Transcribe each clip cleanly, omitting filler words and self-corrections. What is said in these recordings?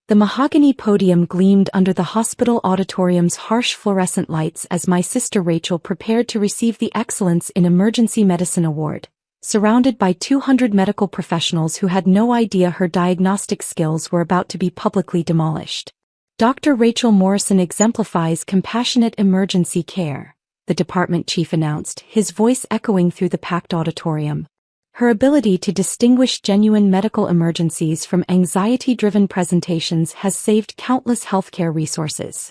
The mahogany podium gleamed under the hospital auditorium's harsh fluorescent lights as my sister Rachel prepared to receive the Excellence in Emergency Medicine Award, surrounded by 200 medical professionals who had no idea her diagnostic skills were about to be publicly demolished. Dr. Rachel Morrison exemplifies compassionate emergency care, the department chief announced, his voice echoing through the packed auditorium. Her ability to distinguish genuine medical emergencies from anxiety-driven presentations has saved countless healthcare resources.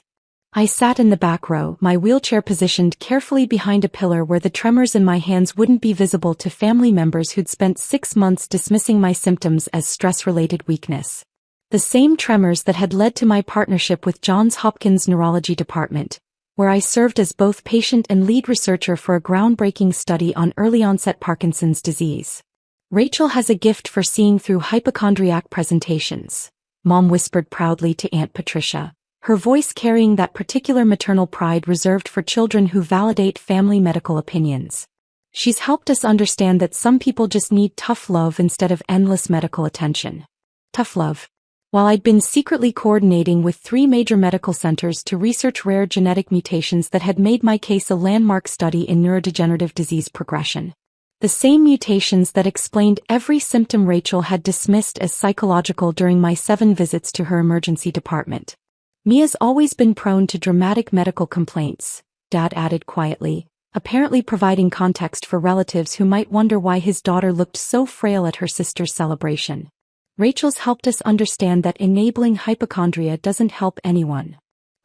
I sat in the back row, my wheelchair positioned carefully behind a pillar where the tremors in my hands wouldn't be visible to family members who'd spent 6 months dismissing my symptoms as stress-related weakness. The same tremors that had led to my partnership with Johns Hopkins Neurology Department, where I served as both patient and lead researcher for a groundbreaking study on early-onset Parkinson's disease. Rachel has a gift for seeing through hypochondriac presentations, Mom whispered proudly to Aunt Patricia, her voice carrying that particular maternal pride reserved for children who validate family medical opinions. She's helped us understand that some people just need tough love instead of endless medical attention. Tough love. While I'd been secretly coordinating with 3 major medical centers to research rare genetic mutations that had made my case a landmark study in neurodegenerative disease progression. The same mutations that explained every symptom Rachel had dismissed as psychological during my 7 visits to her emergency department. Mia's always been prone to dramatic medical complaints, Dad added quietly, apparently providing context for relatives who might wonder why his daughter looked so frail at her sister's celebration. Rachel's helped us understand that enabling hypochondria doesn't help anyone.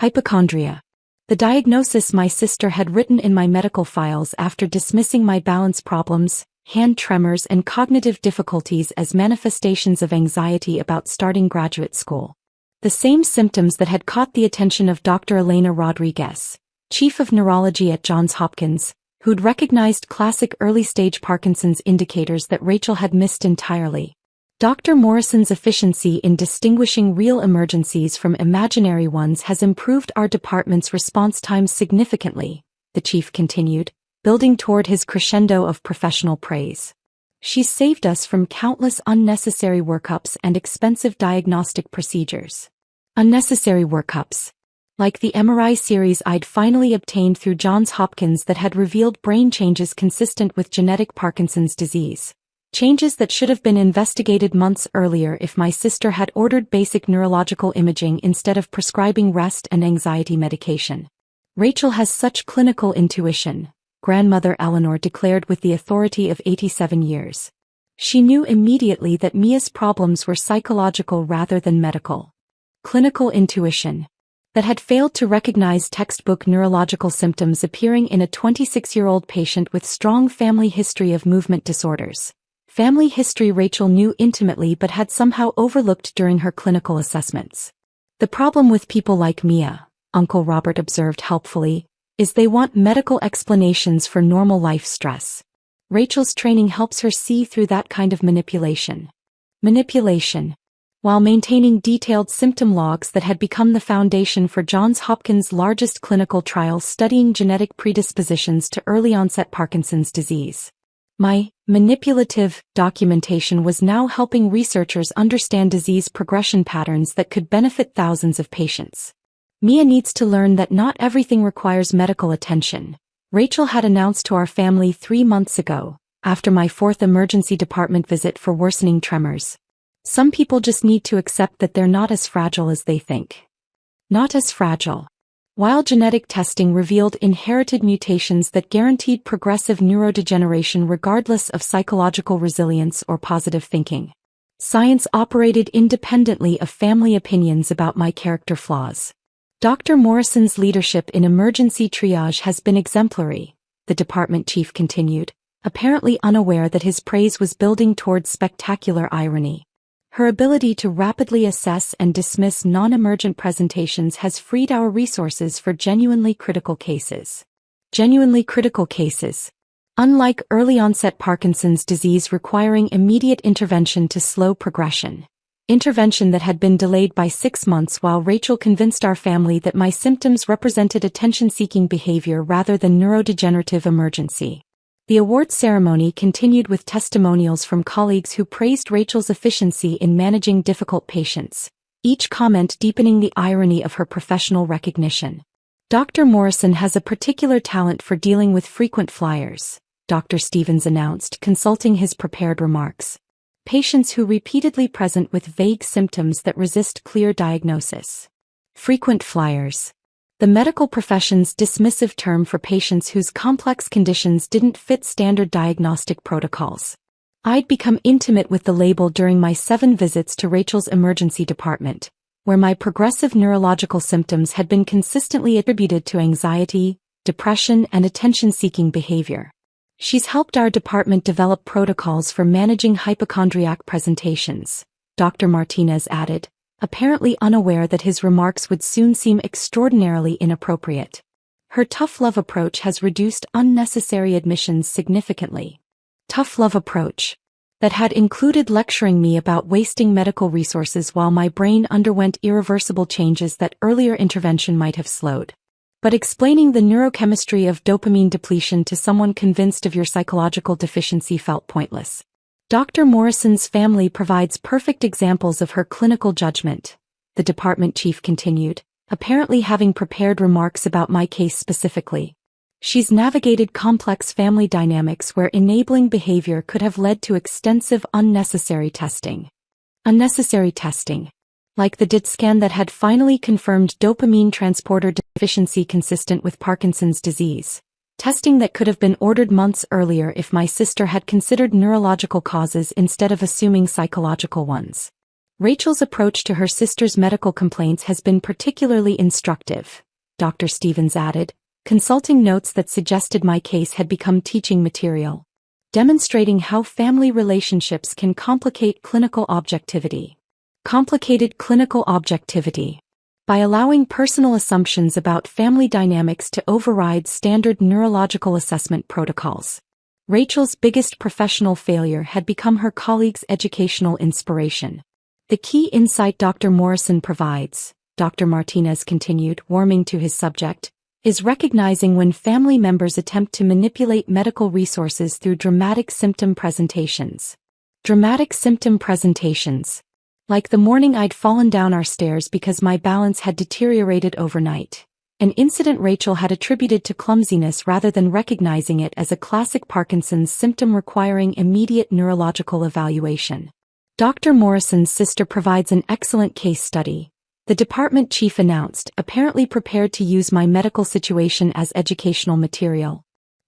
Hypochondria. The diagnosis my sister had written in my medical files after dismissing my balance problems, hand tremors and cognitive difficulties as manifestations of anxiety about starting graduate school. The same symptoms that had caught the attention of Dr. Elena Rodriguez, chief of neurology at Johns Hopkins, who'd recognized classic early-stage Parkinson's indicators that Rachel had missed entirely. Dr. Morrison's efficiency in distinguishing real emergencies from imaginary ones has improved our department's response times significantly, the chief continued, building toward his crescendo of professional praise. She's saved us from countless unnecessary workups and expensive diagnostic procedures. Unnecessary workups. Like the MRI series I'd finally obtained through Johns Hopkins that had revealed brain changes consistent with genetic Parkinson's disease. Changes that should have been investigated months earlier if my sister had ordered basic neurological imaging instead of prescribing rest and anxiety medication. Rachel has such clinical intuition, grandmother Eleanor declared with the authority of 87 years. She knew immediately that Mia's problems were psychological rather than medical. Clinical intuition. That had failed to recognize textbook neurological symptoms appearing in a 26-year-old patient with strong family history of movement disorders. Family history Rachel knew intimately but had somehow overlooked during her clinical assessments. The problem with people like Mia, Uncle Robert observed helpfully, is they want medical explanations for normal life stress. Rachel's training helps her see through that kind of manipulation. While maintaining detailed symptom logs that had become the foundation for Johns Hopkins' largest clinical trial studying genetic predispositions to early-onset Parkinson's disease. My manipulative documentation was now helping researchers understand disease progression patterns that could benefit thousands of patients. Mia needs to learn that not everything requires medical attention, Rachel had announced to our family 3 months ago, after my 4th emergency department visit for worsening tremors. Some people just need to accept that they're not as fragile as they think. Not as fragile. While genetic testing revealed inherited mutations that guaranteed progressive neurodegeneration regardless of psychological resilience or positive thinking, science operated independently of family opinions about my character flaws. Dr. Morrison's leadership in emergency triage has been exemplary, the department chief continued, apparently unaware that his praise was building towards spectacular irony. Her ability to rapidly assess and dismiss non-emergent presentations has freed our resources for genuinely critical cases. Genuinely critical cases. Unlike early-onset Parkinson's disease requiring immediate intervention to slow progression. Intervention that had been delayed by 6 months while Rachel convinced our family that my symptoms represented attention-seeking behavior rather than neurodegenerative emergency. The award ceremony continued with testimonials from colleagues who praised Rachel's efficiency in managing difficult patients, each comment deepening the irony of her professional recognition. Dr. Morrison has a particular talent for dealing with frequent flyers, Dr. Stevens announced, consulting his prepared remarks. Patients who repeatedly present with vague symptoms that resist clear diagnosis. Frequent flyers. The medical profession's dismissive term for patients whose complex conditions didn't fit standard diagnostic protocols. I'd become intimate with the label during my 7 visits to Rachel's emergency department, where my progressive neurological symptoms had been consistently attributed to anxiety, depression, and attention-seeking behavior. She's helped our department develop protocols for managing hypochondriac presentations, Dr. Martinez added, apparently unaware that his remarks would soon seem extraordinarily inappropriate. Her tough love approach has reduced unnecessary admissions significantly. Tough love approach. That had included lecturing me about wasting medical resources while my brain underwent irreversible changes that earlier intervention might have slowed. But explaining the neurochemistry of dopamine depletion to someone convinced of your psychological deficiency felt pointless. Dr. Morrison's family provides perfect examples of her clinical judgment, the department chief continued, apparently having prepared remarks about my case specifically. She's navigated complex family dynamics where enabling behavior could have led to extensive unnecessary testing. Unnecessary testing. Like the DIT scan that had finally confirmed dopamine transporter deficiency consistent with Parkinson's disease. Testing that could have been ordered months earlier if my sister had considered neurological causes instead of assuming psychological ones. Rachel's approach to her sister's medical complaints has been particularly instructive, Dr. Stevens added, consulting notes that suggested my case had become teaching material, demonstrating how family relationships can complicate clinical objectivity. Complicated clinical objectivity. By allowing personal assumptions about family dynamics to override standard neurological assessment protocols. Rachel's biggest professional failure had become her colleagues' educational inspiration. The key insight Dr. Morrison provides, Dr. Martinez continued, warming to his subject, is recognizing when family members attempt to manipulate medical resources through dramatic symptom presentations. Dramatic symptom presentations. Like the morning I'd fallen down our stairs because my balance had deteriorated overnight. An incident Rachel had attributed to clumsiness rather than recognizing it as a classic Parkinson's symptom requiring immediate neurological evaluation. Dr. Morrison's sister provides an excellent case study, the department chief announced, apparently prepared to use my medical situation as educational material,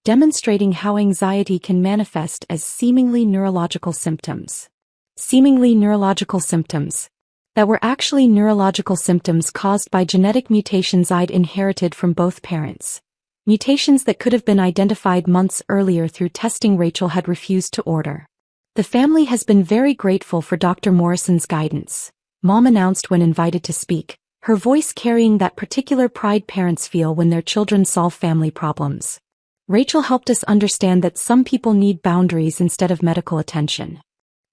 demonstrating how anxiety can manifest as seemingly neurological symptoms. Seemingly neurological symptoms that were actually neurological symptoms caused by genetic mutations I'd inherited from both parents. Mutations that could have been identified months earlier through testing Rachel had refused to order. The family has been very grateful for Dr. Morrison's guidance, Mom announced when invited to speak, her voice carrying that particular pride parents feel when their children solve family problems. Rachel helped us understand that some people need boundaries instead of medical attention.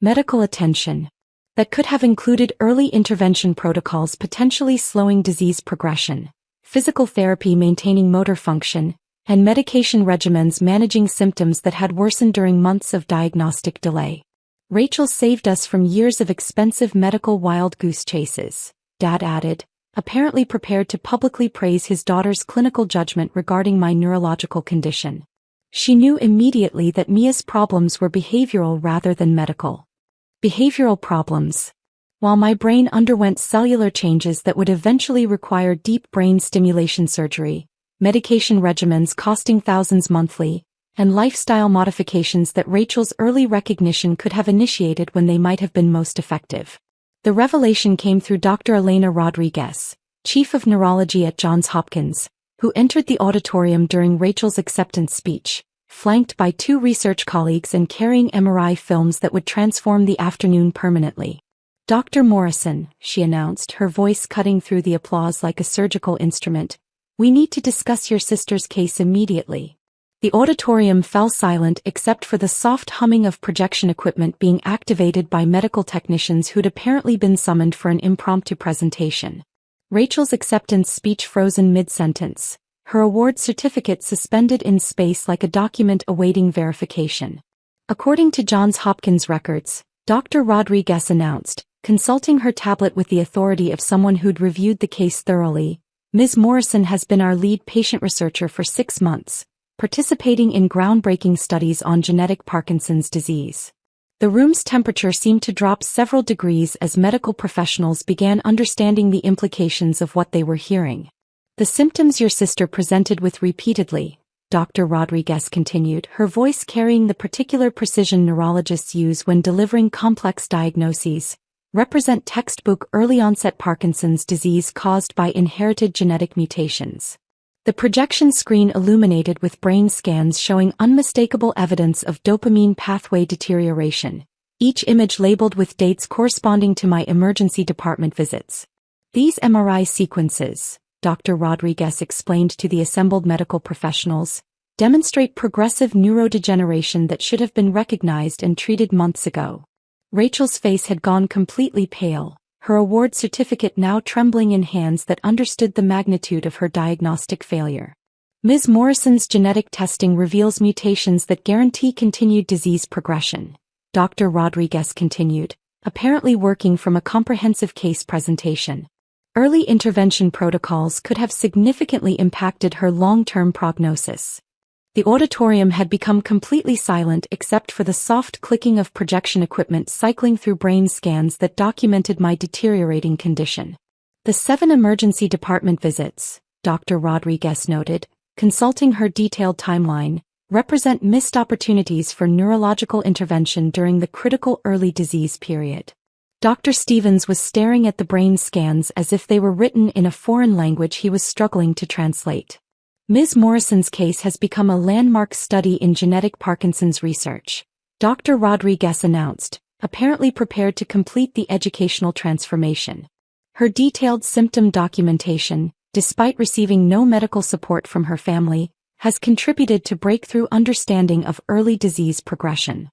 Medical attention. That could have included early intervention protocols potentially slowing disease progression, physical therapy maintaining motor function, and medication regimens managing symptoms that had worsened during months of diagnostic delay. Rachel saved us from years of expensive medical wild goose chases, Dad added, apparently prepared to publicly praise his daughter's clinical judgment regarding my neurological condition. She knew immediately that Mia's problems were behavioral rather than medical. Behavioral problems. While my brain underwent cellular changes that would eventually require deep brain stimulation surgery, medication regimens costing thousands monthly, and lifestyle modifications that Rachel's early recognition could have initiated when they might have been most effective. The revelation came through Dr. Elena Rodriguez, chief of neurology at Johns Hopkins, who entered the auditorium during Rachel's acceptance speech, flanked by 2 research colleagues and carrying MRI films that would transform the afternoon permanently. Dr. Morrison, she announced, her voice cutting through the applause like a surgical instrument, we need to discuss your sister's case immediately. The auditorium fell silent except for the soft humming of projection equipment being activated by medical technicians who'd apparently been summoned for an impromptu presentation. Rachel's acceptance speech frozen mid-sentence, her award certificate suspended in space like a document awaiting verification. According to Johns Hopkins records, Dr. Rodriguez announced, consulting her tablet with the authority of someone who'd reviewed the case thoroughly. Ms. Morrison has been our lead patient researcher for 6 months, participating in groundbreaking studies on genetic Parkinson's disease. The room's temperature seemed to drop several degrees as medical professionals began understanding the implications of what they were hearing. The symptoms your sister presented with repeatedly, Dr. Rodriguez continued, her voice carrying the particular precision neurologists use when delivering complex diagnoses, represent textbook early-onset Parkinson's disease caused by inherited genetic mutations. The projection screen illuminated with brain scans showing unmistakable evidence of dopamine pathway deterioration, each image labeled with dates corresponding to my emergency department visits. These MRI sequences, Dr. Rodriguez explained to the assembled medical professionals, demonstrate progressive neurodegeneration that should have been recognized and treated months ago. Rachel's face had gone completely pale, her award certificate now trembling in hands that understood the magnitude of her diagnostic failure. Ms. Morrison's genetic testing reveals mutations that guarantee continued disease progression, Dr. Rodriguez continued, apparently working from a comprehensive case presentation. Early intervention protocols could have significantly impacted her long-term prognosis. The auditorium had become completely silent except for the soft clicking of projection equipment cycling through brain scans that documented my deteriorating condition. The 7 emergency department visits, Dr. Rodriguez noted, consulting her detailed timeline, represent missed opportunities for neurological intervention during the critical early disease period. Dr. Stevens was staring at the brain scans as if they were written in a foreign language he was struggling to translate. Ms. Morrison's case has become a landmark study in genetic Parkinson's research, Dr. Rodriguez announced, apparently prepared to complete the educational transformation. Her detailed symptom documentation, despite receiving no medical support from her family, has contributed to breakthrough understanding of early disease progression.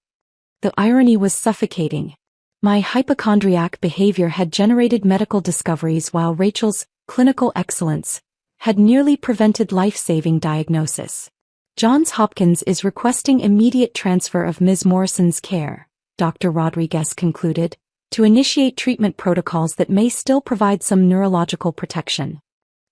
The irony was suffocating. My hypochondriac behavior had generated medical discoveries while Rachel's clinical excellence had nearly prevented life-saving diagnosis. Johns Hopkins is requesting immediate transfer of Ms. Morrison's care, Dr. Rodriguez concluded, to initiate treatment protocols that may still provide some neurological protection.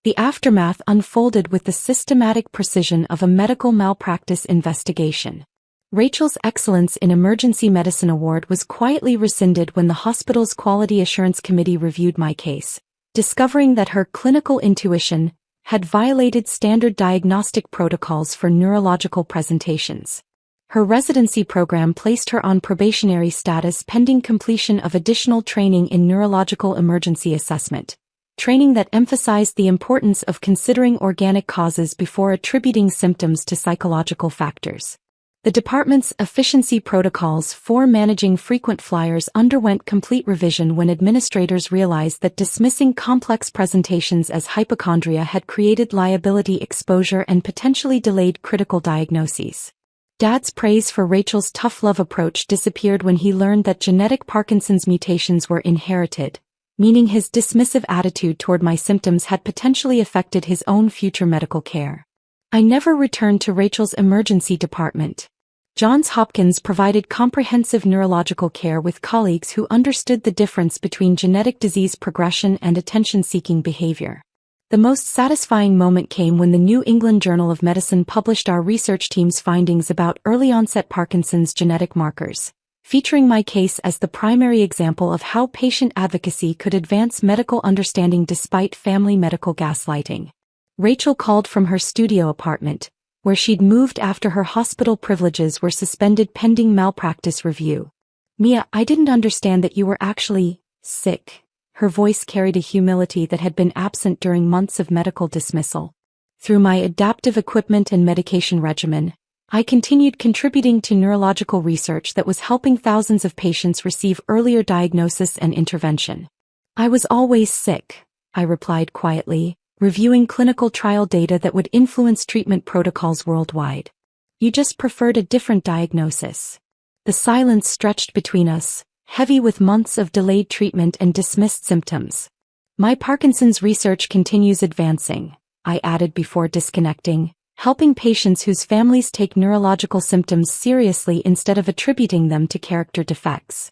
The aftermath unfolded with the systematic precision of a medical malpractice investigation. Rachel's Excellence in Emergency Medicine Award was quietly rescinded when the hospital's Quality Assurance Committee reviewed my case, discovering that her clinical intuition had violated standard diagnostic protocols for neurological presentations. Her residency program placed her on probationary status pending completion of additional training in neurological emergency assessment, training that emphasized the importance of considering organic causes before attributing symptoms to psychological factors. The department's efficiency protocols for managing frequent flyers underwent complete revision when administrators realized that dismissing complex presentations as hypochondria had created liability exposure and potentially delayed critical diagnoses. Dad's praise for Rachel's tough love approach disappeared when he learned that genetic Parkinson's mutations were inherited, meaning his dismissive attitude toward my symptoms had potentially affected his own future medical care. I never returned to Rachel's emergency department. Johns Hopkins provided comprehensive neurological care with colleagues who understood the difference between genetic disease progression and attention-seeking behavior. The most satisfying moment came when the New England Journal of Medicine published our research team's findings about early-onset Parkinson's genetic markers, featuring my case as the primary example of how patient advocacy could advance medical understanding despite family medical gaslighting. Rachel called from her studio apartment, where she'd moved after her hospital privileges were suspended pending malpractice review. "Mia, I didn't understand that you were actually sick." Her voice carried a humility that had been absent during months of medical dismissal. Through my adaptive equipment and medication regimen, I continued contributing to neurological research that was helping thousands of patients receive earlier diagnosis and intervention. "I was always sick," I replied quietly, reviewing clinical trial data that would influence treatment protocols worldwide. "You just preferred a different diagnosis." The silence stretched between us, heavy with months of delayed treatment and dismissed symptoms. "My Parkinson's research continues advancing," I added before disconnecting, helping patients whose families take neurological symptoms seriously instead of attributing them to character defects.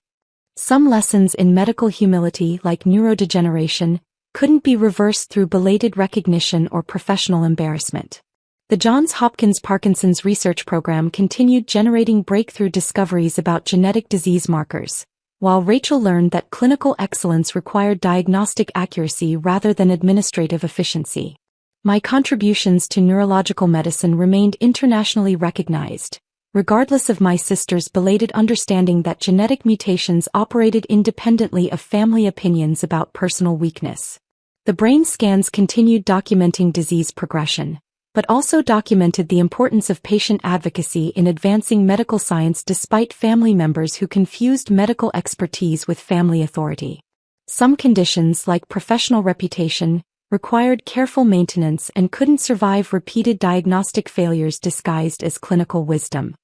Some lessons in medical humility, like neurodegeneration, couldn't be reversed through belated recognition or professional embarrassment. The Johns Hopkins Parkinson's research program continued generating breakthrough discoveries about genetic disease markers, while Rachel learned that clinical excellence required diagnostic accuracy rather than administrative efficiency. My contributions to neurological medicine remained internationally recognized, regardless of my sister's belated understanding that genetic mutations operated independently of family opinions about personal weakness. The brain scans continued documenting disease progression, but also documented the importance of patient advocacy in advancing medical science despite family members who confused medical expertise with family authority. Some conditions, like professional reputation, required careful maintenance and couldn't survive repeated diagnostic failures disguised as clinical wisdom.